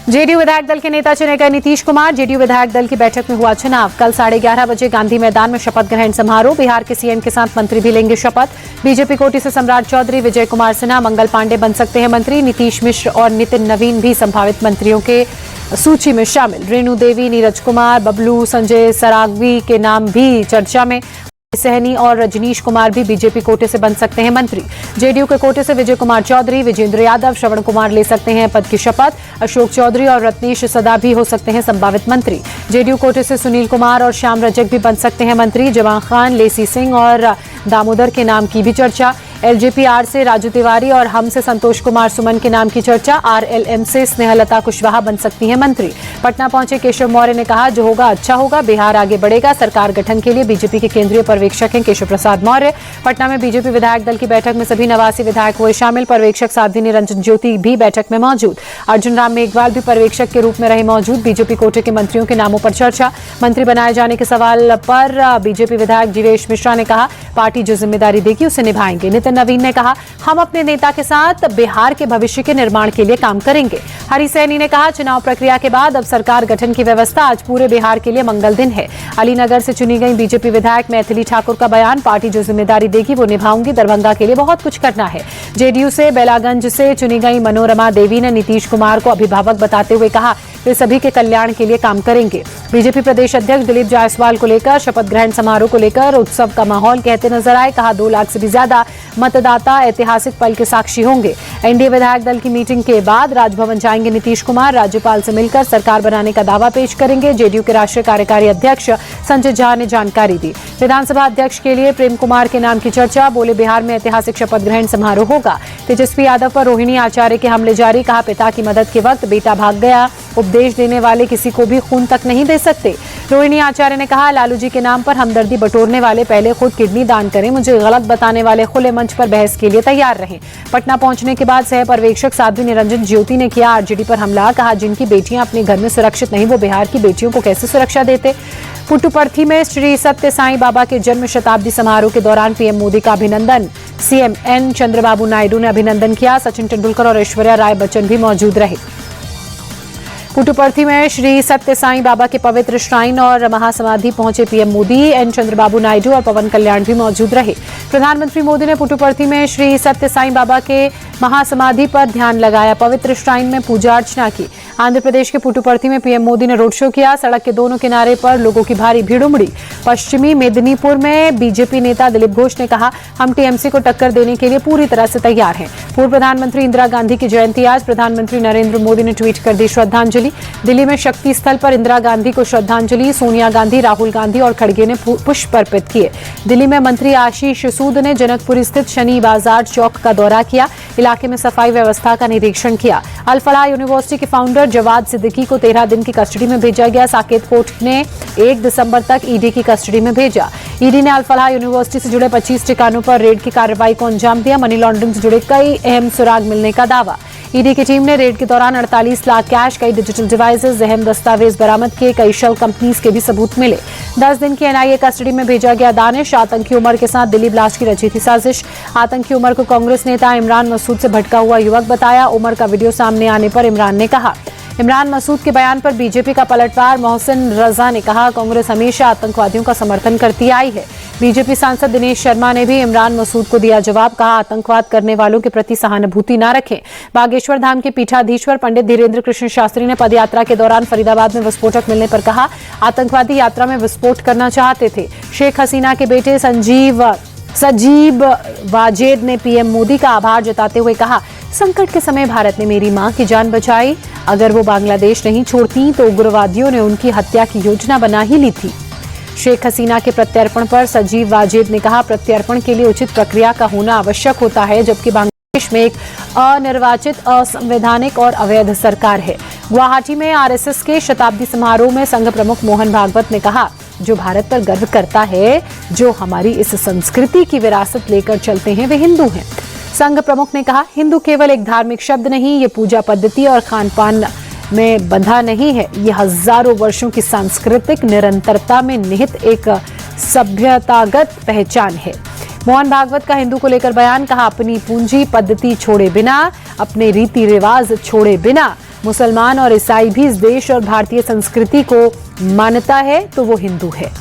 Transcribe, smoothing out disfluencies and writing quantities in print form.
JDU विधायक दल के नेता चुने गए नीतीश कुमार। जेडीयू विधायक दल की बैठक में हुआ चुनाव। कल 11:30 बजे गांधी मैदान में शपथ ग्रहण समारोह। बिहार के सीएम के साथ मंत्री भी लेंगे शपथ। बीजेपी कोटी से सम्राट चौधरी, विजय कुमार सिन्हा, मंगल पांडे बन सकते हैं मंत्री। नीतीश मिश्र और नितिन नवीन भी संभावित मंत्रियों के सूची में शामिल। रेणु देवी, नीरज कुमार, बबलू, संजय सरागवी के नाम भी चर्चा में। सहनी और रजनीश कुमार भी बीजेपी कोटे से बन सकते हैं मंत्री। जेडीयू के कोटे से विजय कुमार चौधरी, विजेंद्र यादव, श्रवण कुमार ले सकते हैं पद की शपथ। अशोक चौधरी और रत्नेश सदा भी हो सकते हैं संभावित मंत्री। जेडीयू कोटे से सुनील कुमार और श्याम रजक भी बन सकते हैं मंत्री। जवान खान, लेसी सिंह और दामोदर के नाम की भी चर्चा। एलजेपी-आर से राजू तिवारी और हम से संतोष कुमार सुमन के नाम की चर्चा। आरएलएम से स्नेहलता कुशवाहा बन सकती हैं मंत्री। पटना पहुंचे केशव मौर्य ने कहा, जो होगा अच्छा होगा, बिहार आगे बढ़ेगा। सरकार गठन के लिए बीजेपी के केंद्रीय पर्यवेक्षक हैं केशव प्रसाद मौर्य। पटना में बीजेपी विधायक दल की बैठक में सभी 89 विधायक हुए शामिल। पर्यवेक्षक साध्वी निरंजन ज्योति भी बैठक में मौजूद। अर्जुन राम मेघवाल भी पर्यवेक्षक के रूप में रहे मौजूद। बीजेपी कोटे के मंत्रियों के नामों पर चर्चा। मंत्री बनाए जाने के सवाल पर बीजेपी विधायक जीवेश मिश्रा ने कहा, पार्टी जो जिम्मेदारी देगी उसे निभाएंगे। नितिन नवीन ने कहा, हम अपने नेता के साथ बिहार के भविष्य के निर्माण के लिए काम करेंगे। हरी सैनी ने कहा, चुनाव प्रक्रिया के बाद अब सरकार गठन की व्यवस्था। आज पूरे बिहार के लिए मंगल दिन है। अलीनगर से चुनी गई बीजेपी विधायक मैथिली ठाकुर का बयान, पार्टी जो जिम्मेदारी देगी वो निभाऊंगी। दरभंगा के लिए बहुत कुछ करना है। जेडीयू से बेलागंज से चुनी गई मनोरमा देवी ने नीतीश कुमार को अभिभावक बताते हुए कहा, वे सभी के कल्याण के लिए काम करेंगे। बीजेपी प्रदेश अध्यक्ष दिलीप जायसवाल को लेकर शपथ ग्रहण समारोह को लेकर उत्सव का माहौल कहते नजर आए। कहा, 2 लाख से भी ज्यादा मतदाता ऐतिहासिक पल के साक्षी होंगे। एनडीए विधायक दल की मीटिंग के बाद राजभवन जाएंगे नीतीश कुमार। राज्यपाल से मिलकर सरकार बनाने का दावा पेश करेंगे। जेडीयू के राष्ट्रीय कार्यकारी अध्यक्ष संजय झा ने जानकारी दी। विधानसभा अध्यक्ष के लिए प्रेम कुमार के नाम की चर्चा। बोले, बिहार में ऐतिहासिक शपथ ग्रहण समारोह होगा। तेजस्वी यादव पर रोहिणी आचार्य के हमले जारी। कहा, पिता की मदद के वक्त बेटा भाग गया। उपदेश देने वाले किसी को भी खून तक नहीं दे सकते। रोहिणी आचार्य ने कहा, लालू जी के नाम पर हमदर्दी बटोरने वाले पहले खुद किडनी दान करें। मुझे गलत बताने वाले खुले मंच पर बहस के लिए तैयार रहें। पटना पहुंचने के बाद सह पर्यवेक्षक साध्वी निरंजन ज्योति ने किया आरजेडी पर हमला। कहा, जिनकी बेटियां अपने घर में सुरक्षित नहीं, वो बिहार की बेटियों को कैसे सुरक्षा देते। पुट्टुपर्थी में श्री सत्य साईं बाबा के जन्म शताब्दी समारोह के दौरान पीएम मोदी का अभिनंदन। सीएम एन चंद्रबाबू नायडू ने अभिनंदन किया। सचिन तेंदुलकर और ऐश्वर्या राय बच्चन भी मौजूद रहे। पुट्टुपर्थी में श्री सत्य साईं बाबा के पवित्र श्राइन और महासमाधि पहुंचे पीएम मोदी। एन चंद्रबाबू नायडू और पवन कल्याण भी मौजूद रहे। प्रधानमंत्री मोदी ने पुट्टुपर्थी में श्री सत्य साईं बाबा के महासमाधि पर ध्यान लगाया। पवित्र श्राइन में पूजा अर्चना की। आंध्र प्रदेश के पुट्टुपर्थी में पीएम मोदी ने रोड शो किया। सड़क के दोनों किनारे पर लोगों की भारी भीड़ उमड़ी। पश्चिमी मेदिनीपुर में बीजेपी नेता दिलीप घोष ने कहा, हम टीएमसी को टक्कर देने के लिए पूरी तरह से तैयार हैं। पूर्व प्रधानमंत्री इंदिरा गांधी की जयंती आज। प्रधानमंत्री नरेंद्र मोदी ने ट्वीट कर दी श्रद्धांजलि। दिल्ली में शक्ति स्थल पर इंदिरा गांधी को श्रद्धांजलि। सोनिया गांधी, राहुल गांधी और खड़गे ने पुष्प अर्पित किए। दिल्ली में मंत्री आशीष सूद ने जनकपुर स्थित शनि बाजार चौक का दौरा किया। इलाके में सफाई व्यवस्था का निरीक्षण किया। अल फलाह यूनिवर्सिटी के फाउंडर जवाद सिद्दीकी को 13 दिन की कस्टडी में भेजा गया। साकेत कोर्ट ने 1 दिसंबर तक ईडी की कस्टडी में भेजा। ईडी ने अल फलाह यूनिवर्सिटी से जुड़े 25 ठिकानों पर रेड की कार्रवाई को अंजाम दिया। मनी लॉन्ड्रिंग से जुड़े कई अहम सुराग मिलने का दावा। ईडी की टीम ने रेड के दौरान 48 लाख कैश, कई डिजिटल डिवाइसेस, अहम दस्तावेज बरामद किए। कई शेल कंपनीज के भी सबूत मिले। 10 दिन की एनआईए कस्टडी में भेजा गया दानिश। आतंकी उमर के साथ दिल्ली ब्लास्ट की रची थी साजिश। आतंकी उमर को कांग्रेस नेता इमरान मसूद से भटका हुआ युवक बताया। उमर का वीडियो सामने आने पर इमरान ने कहा। इमरान मसूद के बयान पर बीजेपी का पलटवार। मोहसिन रजा ने कहा, कांग्रेस हमेशा आतंकवादियों का समर्थन करती आई है। बीजेपी सांसद दिनेश शर्मा ने भी इमरान मसूद को दिया जवाब। कहा, आतंकवाद करने वालों के प्रति सहानुभूति न रखें। बागेश्वर धाम के पीठाधीश्वर पंडित धीरेन्द्र कृष्ण शास्त्री ने पदयात्रा के दौरान फरीदाबाद में विस्फोटक मिलने पर कहा, आतंकवादी यात्रा में विस्फोट करना चाहते थे। शेख हसीना के बेटे सजीब वाजेद ने पीएम मोदी का आभार जताते हुए कहा, संकट के समय भारत ने मेरी मां की जान बचाई। अगर वो बांग्लादेश नहीं छोड़ती तो उग्रवादियों ने उनकी हत्या की योजना बना ही ली थी। शेख हसीना के प्रत्यर्पण पर सजीव वाजेद ने कहा, प्रत्यर्पण के लिए उचित प्रक्रिया का होना आवश्यक होता है, जबकि बांग्लादेश में एक अनिर्वाचित, असंवैधानिक और अवैध सरकार है। गुवाहाटी में आरएसएस के शताब्दी समारोह में संघ प्रमुख मोहन भागवत ने कहा, जो भारत पर गर्व करता है, जो हमारी इस संस्कृति की विरासत लेकर चलते हैं, वे हिंदू हैं। संघ प्रमुख ने कहा, हिंदू केवल एक धार्मिक शब्द नहीं, ये पूजा पद्धति और खान पान में बंधा नहीं है। ये हजारों वर्षों की सांस्कृतिक निरंतरता में निहित एक सभ्यतागत पहचान है। मोहन भागवत का हिंदू को लेकर बयान। कहा, अपनी पूंजी पद्धति छोड़े बिना, अपने रीति रिवाज छोड़े बिना मुसलमान और ईसाई भी इस देश और भारतीय संस्कृति को मानता है तो वो हिंदू है।